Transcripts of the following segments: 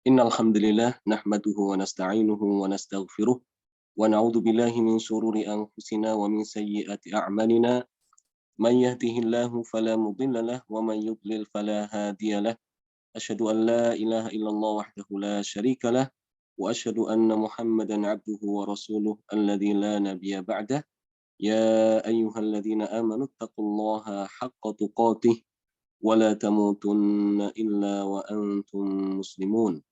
Innal hamdalillah nahmaduhu wa nasta'inuhu wa nastaghfiruh wa na'udzu billahi min shururi anfusina wa min sayyiati a'malina. Man yahdihillahu fala mudilla lahu wa man yudlil fala hadiya lahu. Asyhadu an la ilaha illallah wahdahu la syarika lah wa asyhadu anna Muhammadan 'abduhu wa rasuluh alladzi la nabiyya ba'dah. Ya ayyuhalladzina amanu taqullaha haqqa tuqatih wa la tamutunna illa wa antum muslimun.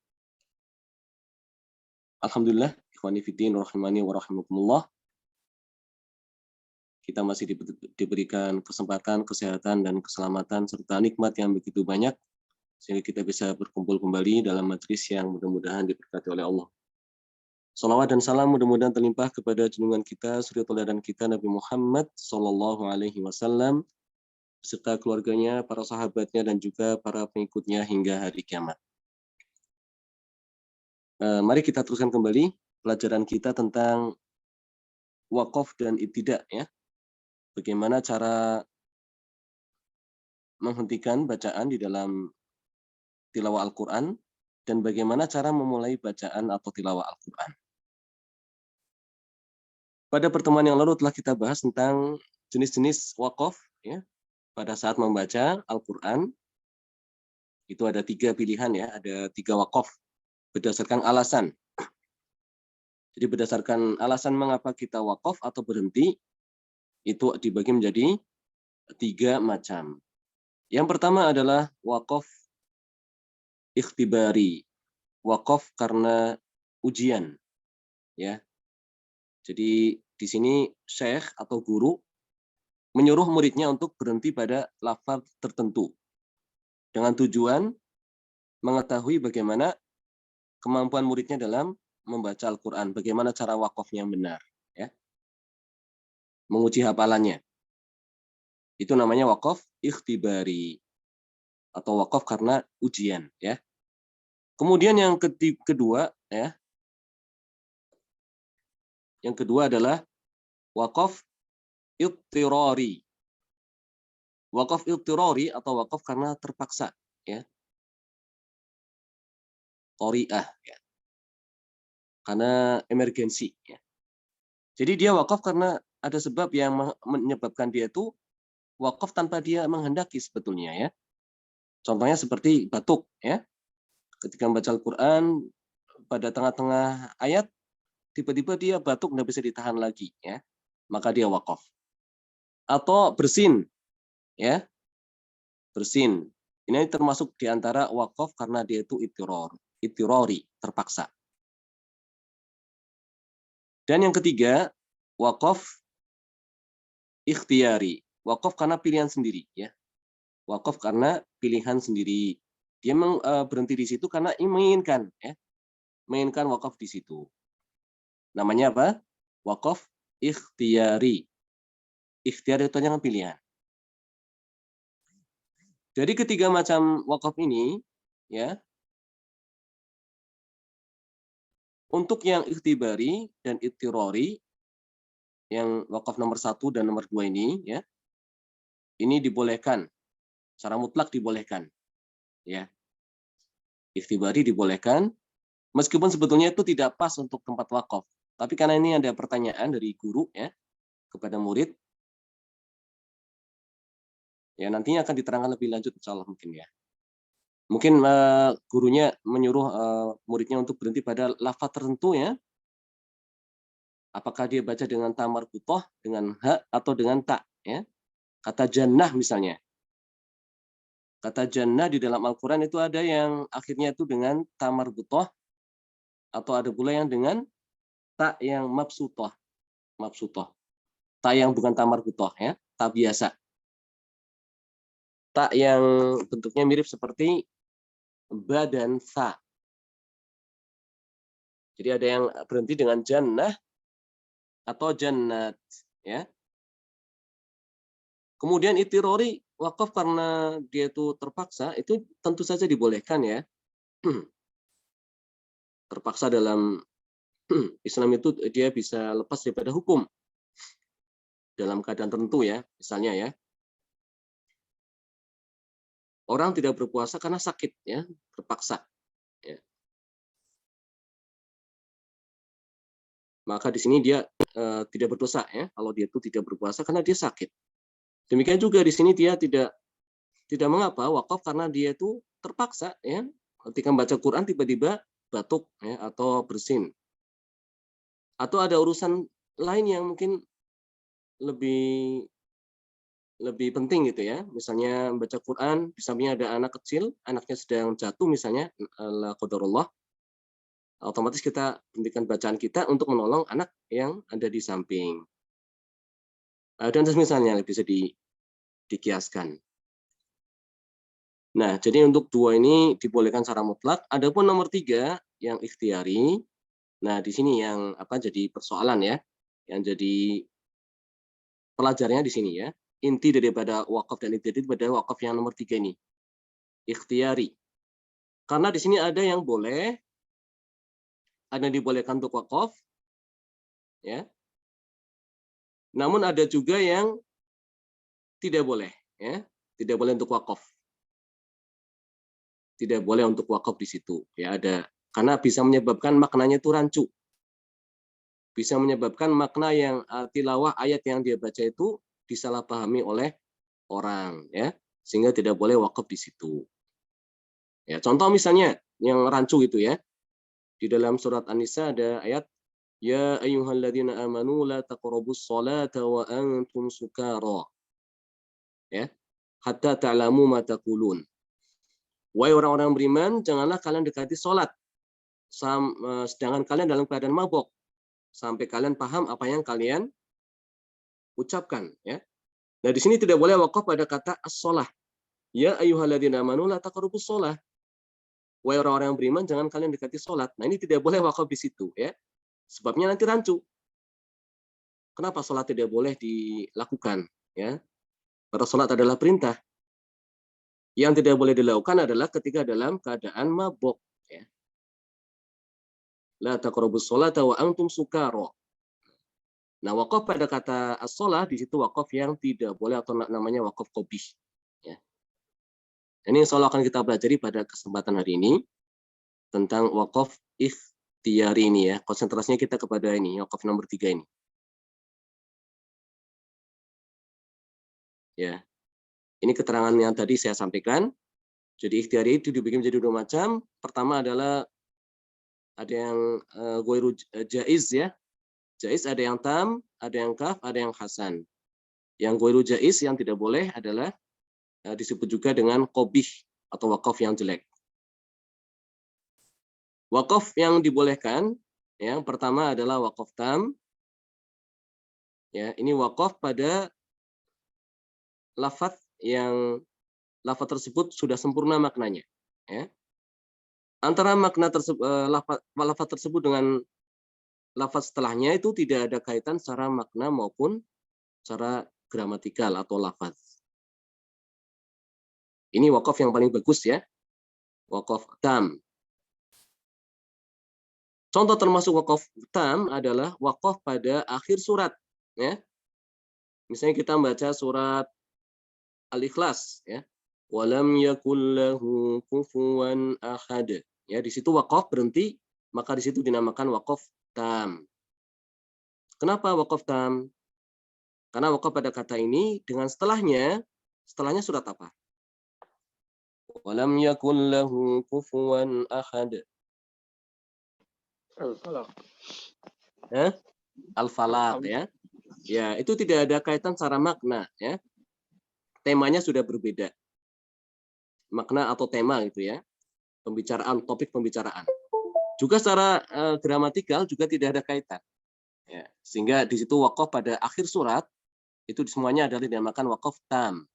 Alhamdulillah, ikhwani fiddin rahimani wa rahimakumullah. Kita masih diberikan kesempatan, kesehatan, dan keselamatan, serta nikmat yang begitu banyak, sehingga kita bisa berkumpul kembali dalam majelis yang mudah-mudahan diberkati oleh Allah. Salawat dan salam mudah-mudahan terlimpah kepada junjungan kita, suri tauladan kita, Nabi Muhammad Sallallahu Alaihi Wasallam, beserta keluarganya, para sahabatnya, dan juga para pengikutnya hingga hari kiamat. Mari kita teruskan kembali pelajaran kita tentang wakaf dan ibtidah, ya. Bagaimana cara menghentikan bacaan di dalam tilawah Al-Quran dan bagaimana cara memulai bacaan atau tilawah Al-Quran. Pada pertemuan yang lalu telah kita bahas tentang jenis-jenis wakaf, ya. Pada saat membaca Al-Quran itu ada 3 pilihan, ya, ada 3 wakaf berdasarkan alasan. Jadi berdasarkan alasan mengapa kita wakaf atau berhenti itu dibagi menjadi 3 macam. Yang pertama adalah wakaf ikhtibari, wakaf karena ujian, ya. Jadi di sini syekh atau guru menyuruh muridnya untuk berhenti pada lafaz tertentu dengan tujuan mengetahui bagaimana kemampuan muridnya dalam membaca Al-Quran, bagaimana cara wakafnya yang benar, ya. Menguji hafalannya. Itu namanya wakaf ikhtibari atau wakaf karena ujian, ya. Kemudian yang kedua, ya. Yang kedua adalah wakaf idtirari. Wakaf idtirari atau wakaf karena terpaksa, ya. Qari'ah, ya. Karena emergensi, ya. Jadi dia wakaf karena ada sebab yang menyebabkan dia itu wakaf tanpa dia menghendaki sebetulnya, ya. Contohnya seperti batuk, ya. Ketika membaca Al-Quran pada tengah-tengah ayat tiba-tiba dia batuk nggak bisa ditahan lagi, ya. Maka dia wakaf. Atau bersin, ya. Bersin. Ini termasuk di antara wakaf karena dia itu ittirori, terpaksa. Dan yang ketiga, wakaf ikhtiyari, wakaf karena pilihan sendiri, ya. Wakaf karena pilihan sendiri. Dia berhenti di situ karena menginginkan, ya. Menginginkan wakaf di situ. Namanya apa? Wakaf ikhtiyari. Ikhtiyari itu hanya pilihan. Dari ketiga macam wakaf ini, ya, untuk yang ikhtibari dan ittirori, yang wakaf nomor 1 dan nomor 2 ini, ya, ini dibolehkan, secara mutlak dibolehkan, ya. Ikhtibari dibolehkan, meskipun sebetulnya itu tidak pas untuk tempat wakaf. Tapi karena ini ada pertanyaan dari guru, ya, kepada murid, ya nantinya akan diterangkan lebih lanjut insya Allah mungkin, ya. Mungkin gurunya menyuruh muridnya untuk berhenti pada lafaz tertentu, ya. Apakah dia baca dengan ta marbuthah, dengan ha, atau dengan ta, ya. Kata jannah misalnya. Kata jannah di dalam Al-Quran itu ada yang akhirnya itu dengan ta marbuthah, atau ada pula yang dengan ta yang mabsutah. Mabsutah. Ta yang bukan ta marbuthah, ya. Ta biasa. Ta yang bentuknya mirip seperti ba dan sa. Jadi ada yang berhenti dengan jannah atau jannat, ya. Kemudian ittirori, wakaf karena dia itu terpaksa, itu tentu saja dibolehkan, ya. Terpaksa dalam Islam itu dia bisa lepas daripada hukum dalam keadaan tertentu, ya. Misalnya, ya, orang tidak berpuasa karena sakit, ya, terpaksa, ya. maka di sini dia tidak berdosa ya kalau dia itu tidak berpuasa karena dia sakit. Demikian juga di sini dia tidak mengapa wakaf karena dia itu terpaksa ya ketika membaca Quran tiba-tiba batuk ya atau bersin. Atau ada urusan lain yang mungkin lebih penting gitu ya. Misalnya membaca Quran, di sampingnya ada anak kecil, anaknya sedang jatuh misalnya, la qadarullah, otomatis kita hentikan bacaan kita untuk menolong anak yang ada di samping. Dan misalnya bisa dikiaskan. Nah, jadi untuk 2 ini dibolehkan secara mutlak. Adapun nomor 3 yang ikhtiari, nah di sini yang jadi persoalan ya, yang jadi pelajarannya di sini ya. Inti daripada wakaf dan ikhtiari pada wakaf yang nomor 3 ini, ikhtiari. Karena di sini ada yang boleh, ada yang dibolehkan untuk wakaf, ya. Namun ada juga yang tidak boleh, ya, tidak boleh untuk wakaf. Tidak boleh untuk wakaf di situ, ya ada. Karena bisa menyebabkan maknanya itu rancu. Bisa menyebabkan makna yang tilawah ayat yang dia baca itu disalahpahami oleh orang, ya, sehingga tidak boleh wakaf di situ. Ya, contoh misalnya yang rancu itu ya. Di dalam surat An-Nisa ada ayat ya ayyuhalladzina amanu la taqrabus sholata wa antum sukara. Ya. Hatta ta'lamu ma taqulun. Wahai orang-orang beriman, janganlah kalian dekati salat sedangkan kalian dalam keadaan mabok sampai kalian paham apa yang kalian ucapkan, ya. Nah, di sini tidak boleh wakaf pada kata as-shalah. Ya ayyuhalladzina amanu la taqrabus shalah. Wahai orang-orang yang beriman, jangan kalian dekati salat. Nah, ini tidak boleh wakaf di situ, ya. Sebabnya nanti rancu. Kenapa sholat tidak boleh dilakukan? Ya, karena sholat adalah perintah. Yang tidak boleh dilakukan adalah ketika dalam keadaan mabok. Ya. La taqrabus sholata wa antum sukara. Nah, wakaf pada kata as-shalah di situ wakaf yang tidak boleh atau namanya wakaf qabih. Ya. Ini insya Allah akan kita pelajari pada kesempatan hari ini tentang wakaf ikhtiyari ini ya. Konsentrasinya kita kepada ini, wakaf nomor 3 ini. Ya. Ini keterangan yang tadi saya sampaikan. Jadi ikhtiari itu dibagi menjadi 2 macam. Pertama adalah ada yang ghairu jaiz ya. Jaiz ada yang tam, ada yang kaf, ada yang hasan. Yang ghairu jaiz yang tidak boleh adalah disebut juga dengan qabih atau wakaf yang jelek. Wakaf yang dibolehkan yang pertama adalah wakaf tam. Ya, ini wakaf pada lafaz yang lafaz tersebut sudah sempurna maknanya, ya. Antara makna tersebut lafaz tersebut dengan lafaz setelahnya itu tidak ada kaitan secara makna maupun secara gramatikal atau lafaz. Ini wakaf yang paling bagus ya. Wakaf tam. Contoh termasuk wakaf tam adalah wakaf pada akhir surat, ya. Misalnya kita membaca surat Al-Ikhlas, ya. Walam yakul lahu kufuwan ahad. Ya, di situ wakaf berhenti, maka di situ dinamakan wakaf tam. Kenapa wakaf tam? Karena wakaf pada kata ini dengan setelahnya surat apa? Walam yakul lahu kufuwan ahad. Al-Falaq. Al-Falaq ya. Ya, itu tidak ada kaitan secara makna ya. Temanya sudah berbeda. Makna atau tema gitu ya. Pembicaraan, topik pembicaraan. Juga secara gramatikal juga tidak ada kaitan. Ya, sehingga di situ wakaf pada akhir surat itu semuanya adalah dinamakan wakaf tam.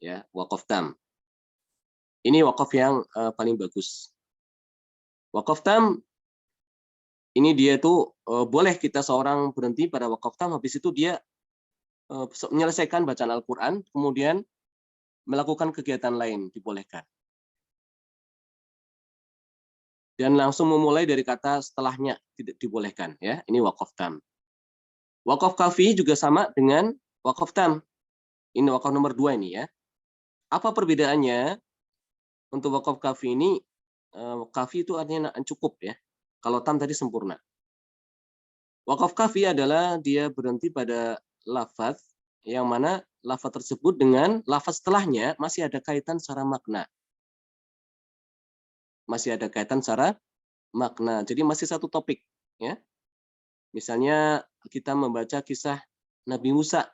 Ya, wakaf tam. Ini wakaf yang paling bagus. Wakaf tam ini dia tuh boleh kita seorang berhenti pada wakaf tam, habis itu dia menyelesaikan bacaan Al-Quran, kemudian melakukan kegiatan lain dibolehkan. Dan langsung memulai dari kata setelahnya tidak dibolehkan. Ya, ini wakaf tam. Wakaf kafi juga sama dengan wakaf tam. Ini wakaf nomor 2 ini ya. Apa perbedaannya? Untuk wakaf kafi ini, kafi itu artinya cukup ya. Kalau tam tadi sempurna. Wakaf kafi adalah dia berhenti pada lafaz yang mana lafaz tersebut dengan lafaz setelahnya masih ada kaitan secara makna. Masih ada kaitan secara makna. Jadi masih satu topik, ya. Misalnya kita membaca kisah Nabi Musa.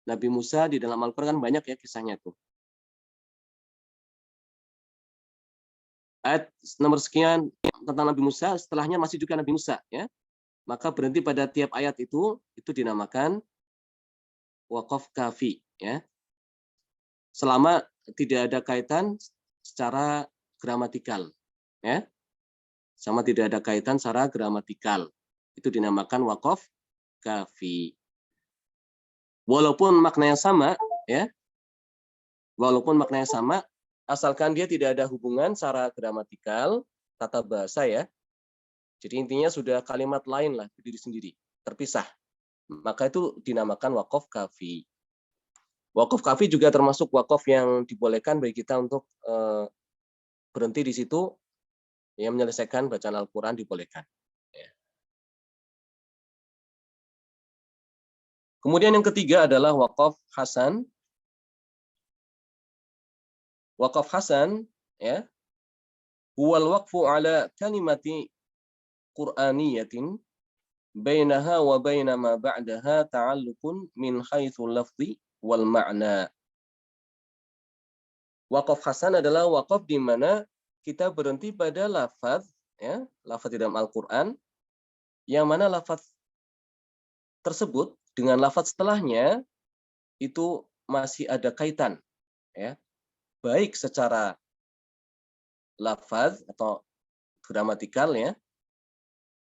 Nabi Musa di dalam Al-Qur'an kan banyak ya kisahnya tuh. Ayat nomor sekian tentang Nabi Musa, setelahnya masih juga Nabi Musa, ya. Maka berhenti pada tiap ayat itu dinamakan wakaf kafi, ya. Selama tidak ada kaitan secara gramatikal, ya. Sama tidak ada kaitan secara gramatikal. Itu dinamakan wakaf kafi. Walaupun maknanya sama, ya. Walaupun maknanya sama, asalkan dia tidak ada hubungan secara gramatikal, tata bahasa, ya. Jadi intinya sudah kalimat lain lah, berdiri sendiri, terpisah. Maka itu dinamakan wakaf kafi. Wakaf kafi juga termasuk wakaf yang dibolehkan bagi kita untuk berhenti di situ, ya, menyelesaikan bacaan Al-Quran dibolehkan. Ya. Kemudian yang ketiga adalah wakaf hasan. Wakaf hasan, ya, huwal waqfu ala kalimati qur'aniyatin bainaha wa baina ma ba'daha ta'alluqun min haitsu lafzi wal ma'na. Wakaf hasan adalah wakaf di mana kita berhenti pada lafaz, ya, lafaz di dalam Al-Qur'an yang mana lafaz tersebut dengan lafaz setelahnya itu masih ada kaitan, ya. Baik secara lafaz atau gramatikal, ya,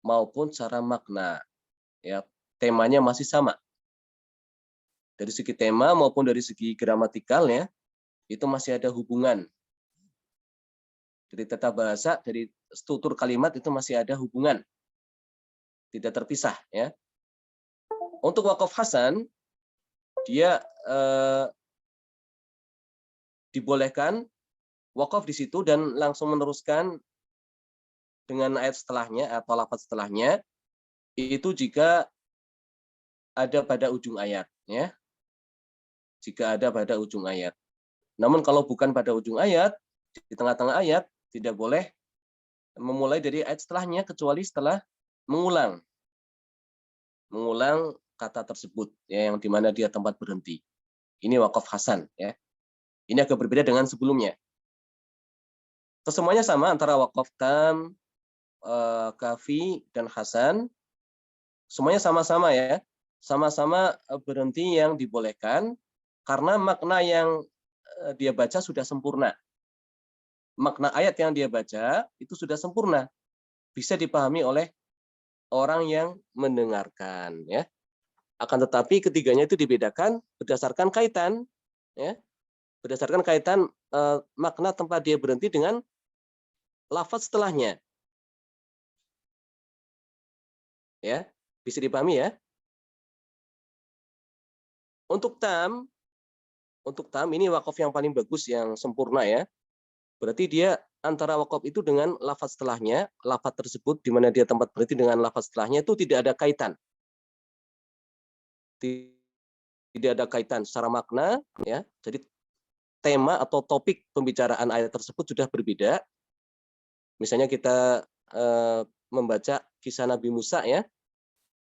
maupun secara makna, ya, temanya masih sama. Dari segi tema maupun dari segi gramatikal, ya, itu masih ada hubungan. Dari tata bahasa, dari struktur kalimat itu masih ada hubungan. Tidak terpisah, ya. Untuk wakaf hasan, dia dibolehkan wakaf di situ dan langsung meneruskan dengan ayat setelahnya atau lafaz setelahnya itu jika ada pada ujung ayat, ya. Jika ada pada ujung ayat. Namun kalau bukan pada ujung ayat, di tengah-tengah ayat tidak boleh memulai dari ayat setelahnya kecuali setelah mengulang kata tersebut, ya, yang dimana dia tempat berhenti. Ini wakaf hasan, ya. Ini agak berbeda dengan sebelumnya. Kesemuanya sama antara wakaf tam, kafi, dan hasan. Semuanya sama-sama, ya. Sama-sama berhenti yang dibolehkan karena makna yang dia baca sudah sempurna. Makna ayat yang dia baca itu sudah sempurna. Bisa dipahami oleh orang yang mendengarkan, ya. Akan tetapi ketiganya itu dibedakan berdasarkan kaitan, ya. Berdasarkan kaitan makna tempat dia berhenti dengan lafaz setelahnya. Ya, bisa dipahami, ya. Untuk tam ini wakaf yang paling bagus, yang sempurna, ya. Berarti dia antara wakaf itu dengan lafaz setelahnya, lafaz tersebut di mana dia tempat berhenti dengan lafaz setelahnya itu tidak ada kaitan. Tidak ada kaitan secara makna, ya. Jadi tema atau topik pembicaraan ayat tersebut sudah berbeda. Misalnya kita membaca kisah Nabi Musa, ya.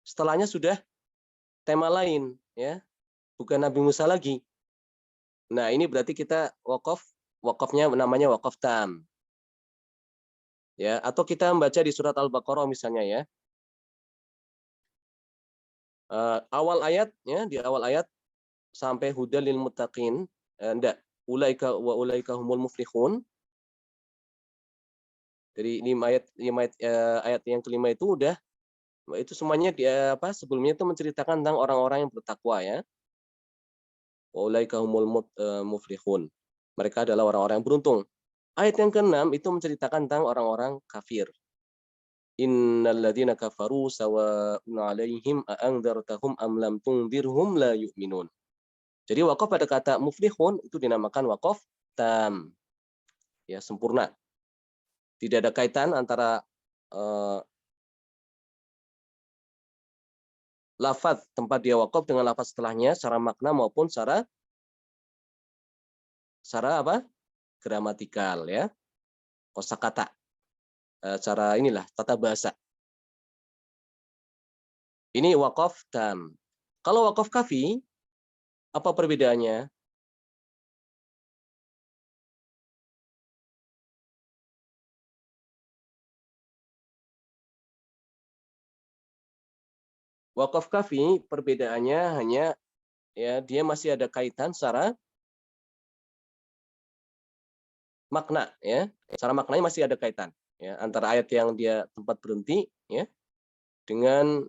Setelahnya sudah tema lain, ya. Bukan Nabi Musa lagi. Nah, ini berarti kita wakafnya namanya wakaf tam. Ya, atau kita membaca di surat Al-Baqarah misalnya, ya. Awal ayat, ya, di awal ayat sampai hudal lil muttaqin, enggak, ulaika wa ulaika humul muflihun. Dari ayat yang kelima itu itu semuanya sebelumnya itu menceritakan tentang orang-orang yang bertakwa, ya. Wa ulaika humul muflihun. Mereka adalah orang-orang yang beruntung. Ayat yang ke-6 itu menceritakan tentang orang-orang kafir. Innal ladzina kafaru sawa'un 'alaihim a'andzartahum am lam tundzirhum la yu'minun. Jadi wakaf pada kata muflihun itu dinamakan wakaf tam. Ya, sempurna. Tidak ada kaitan antara lafaz tempat dia wakaf dengan lafaz setelahnya secara makna maupun secara apa? Gramatikal ya. Kosakata. Cara inilah tata bahasa. Ini wakaf tam. Kalau wakaf kafi, apa perbedaannya? Wakaf kafi perbedaannya hanya ya dia masih ada kaitan secara makna ya. Secara maknanya masih ada kaitan ya antara ayat yang dia tempat berhenti ya dengan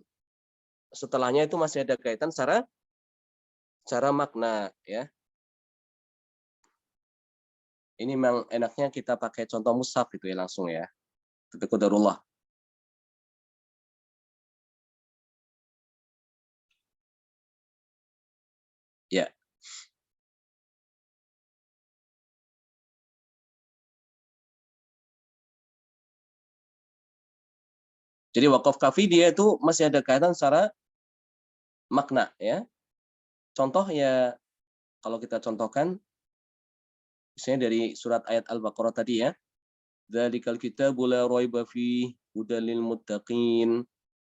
setelahnya itu masih ada kaitan secara makna ya. Ini memang enaknya kita pakai contoh mushaf itu ya langsung ya. Tapi qadarullah. Ya. Jadi wakaf kafi dia itu masih ada kaitan secara makna ya. Contoh ya kalau kita contohkan misalnya dari surat ayat Al-Baqarah tadi ya. Dzalikal kitabu la raiba fihi hudal lil muttaqin.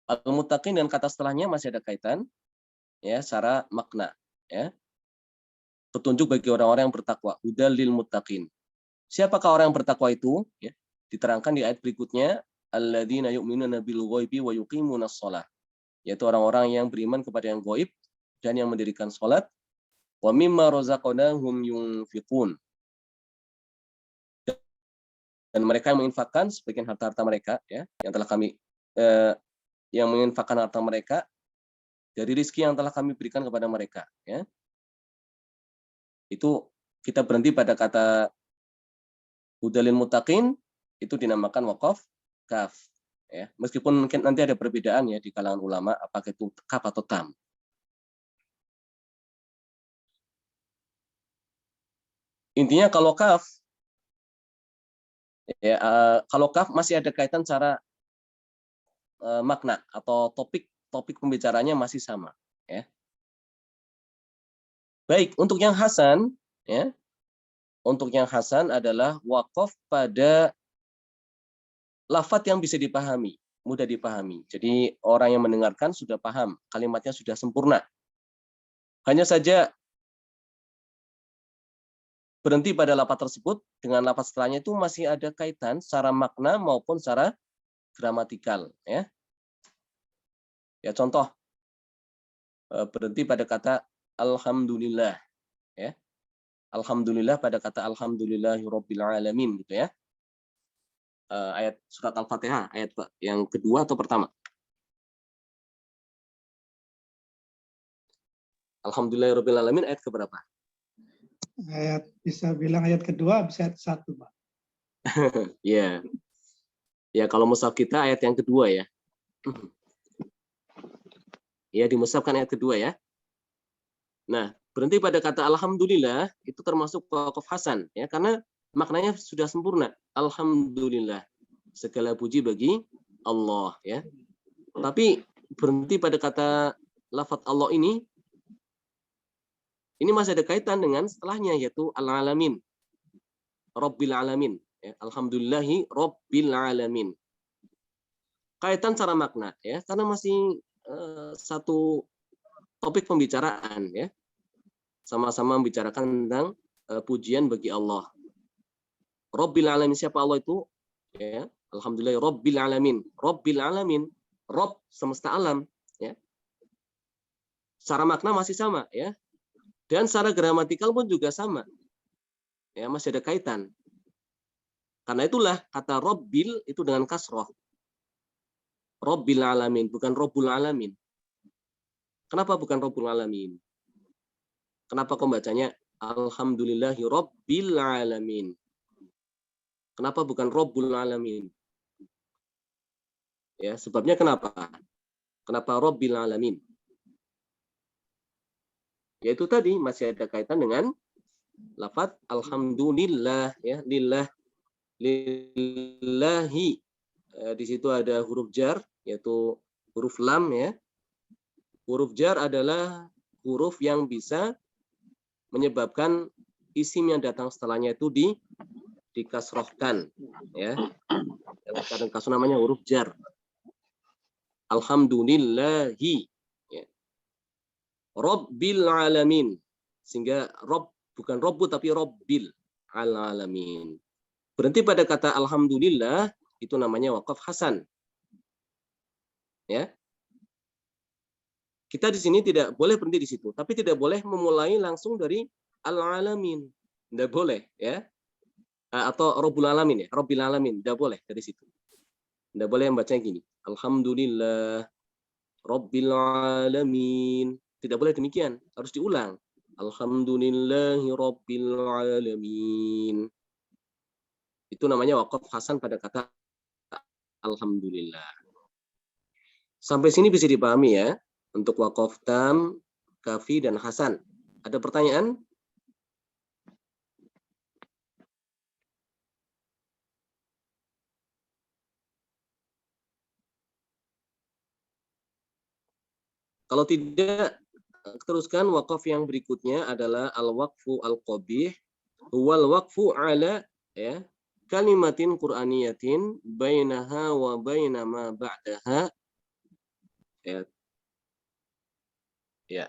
Al-muttaqin dan kata setelahnya masih ada kaitan ya secara makna ya. Petunjuk bagi orang-orang yang bertakwa, hudal lil muttaqin. Siapakah orang yang bertakwa itu? Ya, diterangkan di ayat berikutnya, alladzina yu'minuna bil ghaibi wa yuqimunas shalah. Yaitu orang-orang yang beriman kepada yang gaib dan yang mendirikan salat, wa mimma razaqnahum yunfiqun. Dan mereka yang menginfakkan sebagian harta-harta mereka ya, yang telah kami yang menginfakkan harta mereka dari rezeki yang telah kami berikan kepada mereka ya. Itu kita berhenti pada kata hudalil muttaqin itu dinamakan wakaf kaf ya. Meskipun mungkin nanti ada perbedaan ya di kalangan ulama apakah itu kaf atau tam. Intinya kalau kaf ya kalau kaf masih ada kaitan secara makna atau topik pembicaranya masih sama ya. Baik, untuk yang hasan ya. Untuk yang hasan adalah wakaf pada lafadz yang bisa dipahami, mudah dipahami. Jadi orang yang mendengarkan sudah paham, kalimatnya sudah sempurna. Hanya saja berhenti pada lafadz tersebut, dengan lafadz setelahnya itu masih ada kaitan secara makna maupun secara gramatikal. Ya, ya contoh, berhenti pada kata alhamdulillah. Ya, alhamdulillah pada kata alhamdulillahirabbil alamin gitu ya. Ayat surat Al-Fatihah, ayat yang kedua atau pertama? Alhamdulillahirabbil alamin ayat keberapa? Ayat bisa bilang ayat kedua, bisa ayat satu, Pak. Ya. Ya, kalau mushaf kita ayat yang kedua ya. Ya, di mushaf kan ayat kedua ya. Nah, berhenti pada kata alhamdulillah itu termasuk wakaf hasan ya karena maknanya sudah sempurna. Alhamdulillah. Segala puji bagi Allah ya. Tapi berhenti pada kata lafadz Allah ini masih ada kaitan dengan setelahnya yaitu al-alamin. Rabbil alamin ya. Alhamdulillahi rabbil alamin. Kaitan secara makna ya karena masih satu topik pembicaraan ya. Sama-sama membicarakan tentang pujian bagi Allah. Rabbil alamin, siapa Allah itu? Ya, alhamdulillah rabbil alamin. Rabbil alamin, Rabb semesta alam ya. Secara makna masih sama ya. Dan secara gramatikal pun juga sama. Ya, masih ada kaitan. Karena itulah kata Rabbil itu dengan kasroh. Rabbil alamin, bukan Rabbul alamin. Kenapa bukan Rabbul alamin? Kenapa kau bacanya alhamdulillahi rabbil alamin? Kenapa bukan Rabbul alamin? Ya, sebabnya kenapa? Kenapa Rabbil alamin? Yaitu tadi masih ada kaitan dengan lafadz alhamdulillah ya, lillah lillahi. Di situ ada huruf jar yaitu huruf lam ya. Huruf jar adalah huruf yang bisa menyebabkan isim yang datang setelahnya itu dikasrohkan, ya. Yang kadang kasus namanya huruf jar. Alhamdulillahi, ya. Rabbil alamin. Sehingga Rob bukan Robbu tapi Robbil alamin. Berhenti pada kata alhamdulillah itu namanya wakaf hasan. Ya. Kita di sini tidak boleh berhenti di situ, tapi tidak boleh memulai langsung dari al-alamin. Tidak boleh, ya. Atau Rabbul alamin, ya. Rabbil alamin, tidak boleh dari situ. Tidak boleh membacanya gini. Alhamdulillah Rabbil alamin. Tidak boleh demikian, harus diulang. Alhamdulillahi Rabbil alamin. Itu namanya wakaf hasan pada kata alhamdulillah. Sampai sini bisa dipahami ya, untuk wakaf tam, kafi, dan hasan. Ada pertanyaan? Kalau tidak, teruskan wakaf yang berikutnya adalah al-waqfu al-qabih. Wal waqfu ala, ya, kalimatin qur'aniyatin bainaha wa baina ma ba'daha, ya. Ya.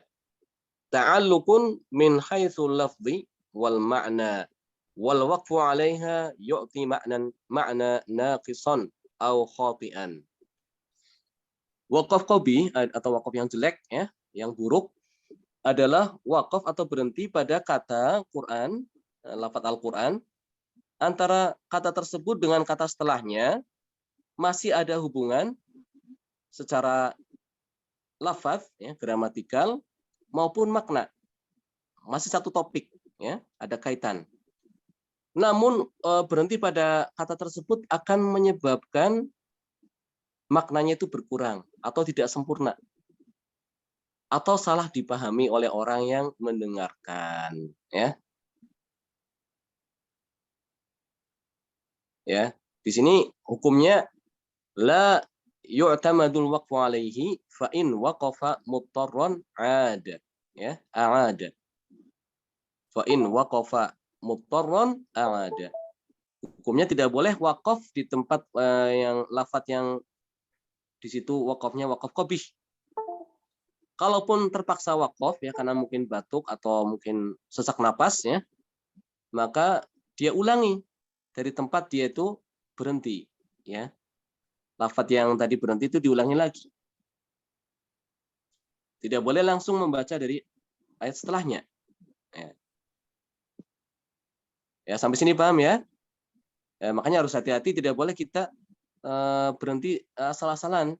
Ta'alluqun min haitsu lafzi wal ma'na wal waqfu 'alaiha yu'ti ma'na naqisan aw khati'an. Wakaf qabih atau wakaf yang jelek, ya, yang buruk adalah wakaf atau berhenti pada kata Quran, lafaz Al-Quran, antara kata tersebut dengan kata setelahnya masih ada hubungan secara lafaz, ya, gramatikal maupun makna, masih satu topik, ya, ada kaitan. Namun berhenti pada kata tersebut akan menyebabkan maknanya itu berkurang atau tidak sempurna atau salah dipahami oleh orang yang mendengarkan, ya. Ya, di sini hukumnya la yu'tamadul waqfu alaihi fa in waqafa muttarran 'ada, ya, a'ada. Fa in waqafa muttarran a'ada. Hukumnya tidak boleh wakaf di tempat yang lafaz yang di situ wakafnya wakaf qabih. Kalaupun terpaksa wakaf, ya, karena mungkin batuk atau mungkin sesak napas, ya, maka dia ulangi dari tempat dia itu berhenti, ya. Lafaz yang tadi berhenti itu diulangi lagi. Tidak boleh langsung membaca dari ayat setelahnya. Ya, ya, sampai sini paham ya? Ya, makanya harus hati-hati, tidak boleh kita berhenti asal-asalan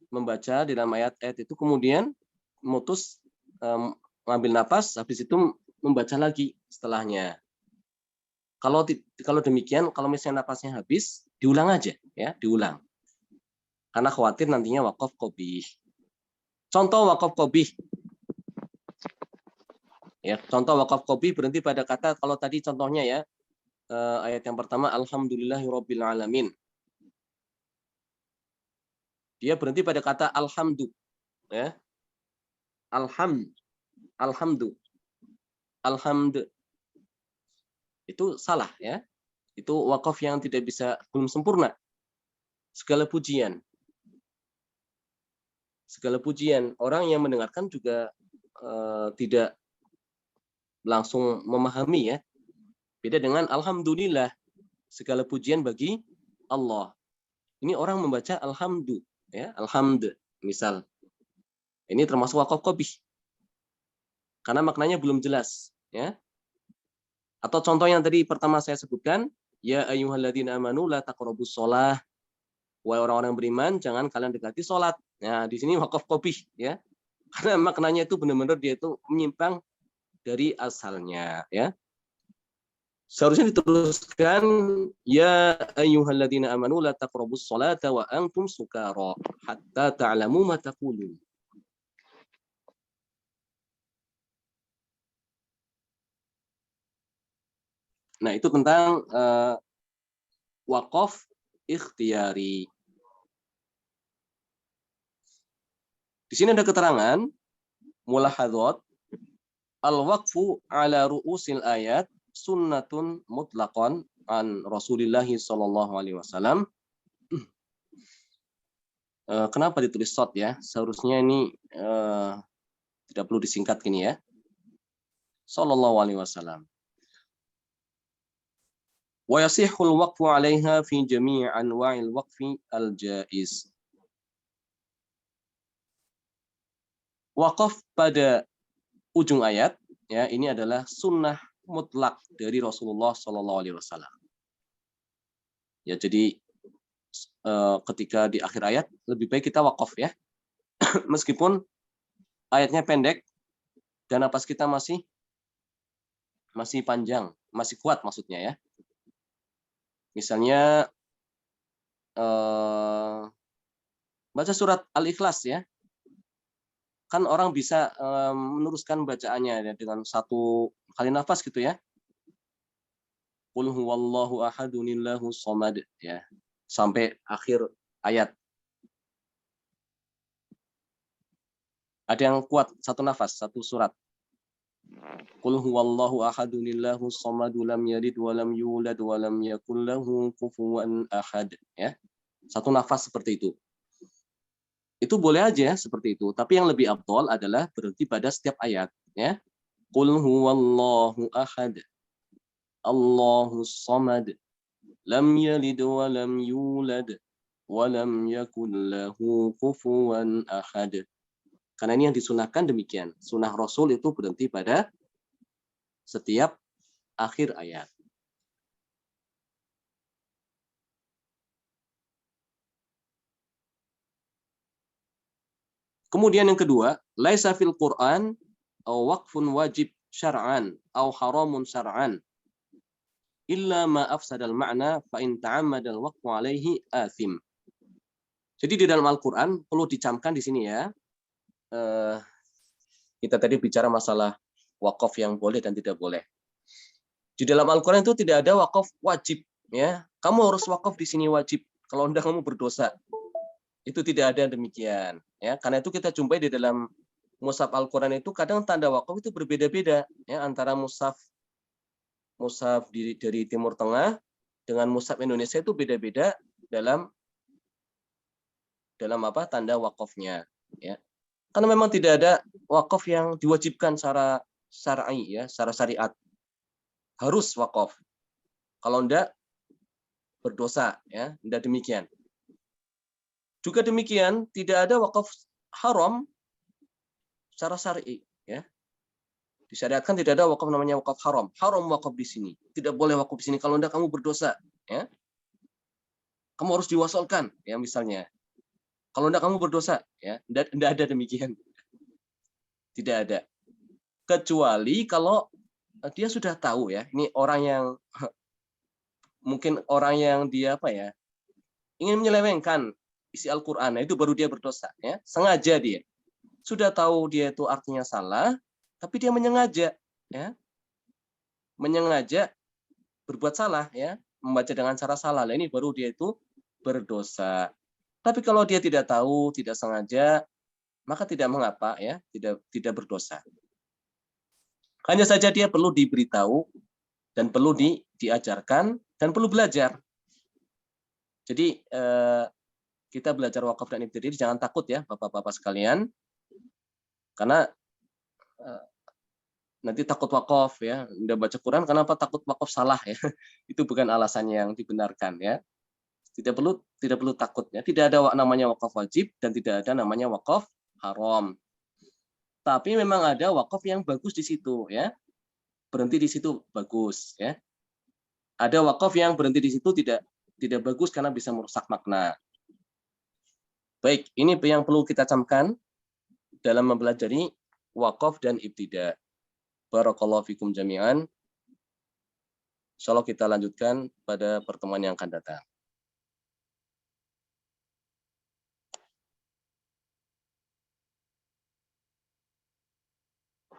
membaca di dalam ayat-ayat itu kemudian memutus, mengambil napas, habis itu membaca lagi setelahnya. Kalau demikian, kalau misalnya napasnya habis, diulang aja, ya, diulang. Karena khawatir nantinya wakaf qabih. Contoh wakaf qabih. Ya, contoh wakaf qabih berhenti pada kata, kalau tadi contohnya, ya, ayat yang pertama alhamdulillahirabbil alamin. Dia berhenti pada kata alhamdu, ya. Alhamdu. Itu salah, ya. Itu wakaf yang tidak bisa, belum sempurna. Segala pujian orang yang mendengarkan juga tidak langsung memahami, ya. Beda dengan alhamdulillah, segala pujian bagi Allah. Ini orang membaca alhamdu, ya, alhamd, misal. Ini termasuk wakaf qabih. Karena maknanya belum jelas, ya. Atau contoh yang tadi pertama saya sebutkan, ya ayyuhalladzina amanu la taqrabus shalah. Wahai orang-orang beriman, jangan kalian dekati salat. Nah, di sini wakaf qabih, ya. Karena maknanya itu benar-benar dia itu menyimpang dari asalnya, ya. Seharusnya diteruskan ya ayyuhalladzina amanu la taqrabus sholata wa antum sukara hatta ta'lamu ma taqulun. Nah, itu tentang wakaf ikhtiyari. Di sini ada keterangan mulahadzat al-waqfu ala ru'usil ayat sunnatun mutlaqan an Rasulillah sallallahu alaihi wasallam. Kenapa ditulis short ya? Seharusnya ini tidak perlu disingkat gini ya. Sallallahu alaihi wasallam. Wa yasihul waqfu 'alaiha fi jami' anwa'il waqfi al-jaiz. Waqaf pada ujung ayat ya, ini adalah sunnah mutlak dari Rasulullah sallallahu alaihi wasallam. Ya, jadi ketika di akhir ayat lebih baik kita waqaf ya. Meskipun ayatnya pendek dan napas kita masih panjang, masih kuat maksudnya ya. Misalnya baca surat Al-Ikhlas ya. Kan orang bisa meneruskan bacaannya ya, dengan satu kali nafas gitu ya. Qul huwallahu ahadunillahu somad ya. Sampai akhir ayat. Ada yang kuat satu nafas, satu surat. Qul huwallahu ahadunillahu somad lam yalid wa lam yulad wa lam yakul lahu kufuwan ahad ya. Satu nafas seperti itu. Itu boleh aja seperti itu, tapi yang lebih afdal adalah berhenti pada setiap ayat ya. Qul huwallahu ahad. Allahus samad. Lam yalid wa lam yulad wa lam yakul lahu kufuwan ahad. Karena ini yang disunahkan demikian. Sunnah Rasul itu berhenti pada setiap akhir ayat. Kemudian yang kedua, laisa fil Qur'an aw waqfun wajib syar'an aw haramun syar'an illa ma afsadal ma'na fa in ta'ammada al-waqfu alaihi athim. Jadi di dalam Al-Qur'an perlu dicamkan di sini ya. Kita tadi bicara masalah wakaf yang boleh dan tidak boleh. Di dalam Al-Qur'an itu tidak ada wakaf wajib ya. Kamu harus wakaf di sini wajib. Kalau enggak kamu berdosa. Itu tidak ada demikian ya. Karena itu kita jumpai di dalam mushaf Al-Qur'an itu kadang tanda wakaf itu berbeda-beda ya, antara mushaf dari Timur Tengah dengan mushaf Indonesia itu beda-beda dalam apa tanda wakafnya ya. Karena memang tidak ada wakaf yang diwajibkan secara syar'i ya, secara syariat. Harus wakaf. Kalau enggak berdosa ya, enggak demikian. Juga demikian, tidak ada wakaf haram secara syar'i ya. Disyariatkan tidak ada wakaf namanya wakaf haram. Haram wakaf di sini. Tidak boleh wakaf di sini, kalau enggak kamu berdosa ya. Kamu harus diwasolkan ya misalnya. Kalau enggak kamu berdosa ya. Enggak ada demikian. Tidak ada. Kecuali kalau dia sudah tahu ya, ini orang yang mungkin orang yang dia apa ya? Ingin menyelewengkan isi Al-Qur'an, itu baru dia berdosa ya. Sengaja dia. Sudah tahu dia itu artinya salah, tapi dia menyengaja ya. Menyengaja berbuat salah ya, membaca dengan cara salah. Nah, ini baru dia itu berdosa. Tapi kalau dia tidak tahu, tidak sengaja, maka tidak mengapa ya, tidak berdosa. Hanya saja dia perlu diberitahu dan perlu diajarkan dan perlu belajar. Jadi kita belajar wakaf dan ibtidaiyah, jangan takut ya Bapak-bapak sekalian. Karena nanti takut wakaf ya, udah baca Quran kenapa takut wakaf salah ya. Itu bukan alasan yang dibenarkan ya. Tidak perlu takut ya. Tidak ada namanya wakaf wajib dan tidak ada namanya wakaf haram. Tapi memang ada wakaf yang bagus di situ ya. Berhenti di situ bagus ya. Ada wakaf yang berhenti di situ tidak bagus karena bisa merusak makna. Baik, ini yang perlu kita camkan dalam mempelajari wakaf dan ibtida. Barakallahu fikum jami'an. Insyaallah kita lanjutkan pada pertemuan yang akan datang.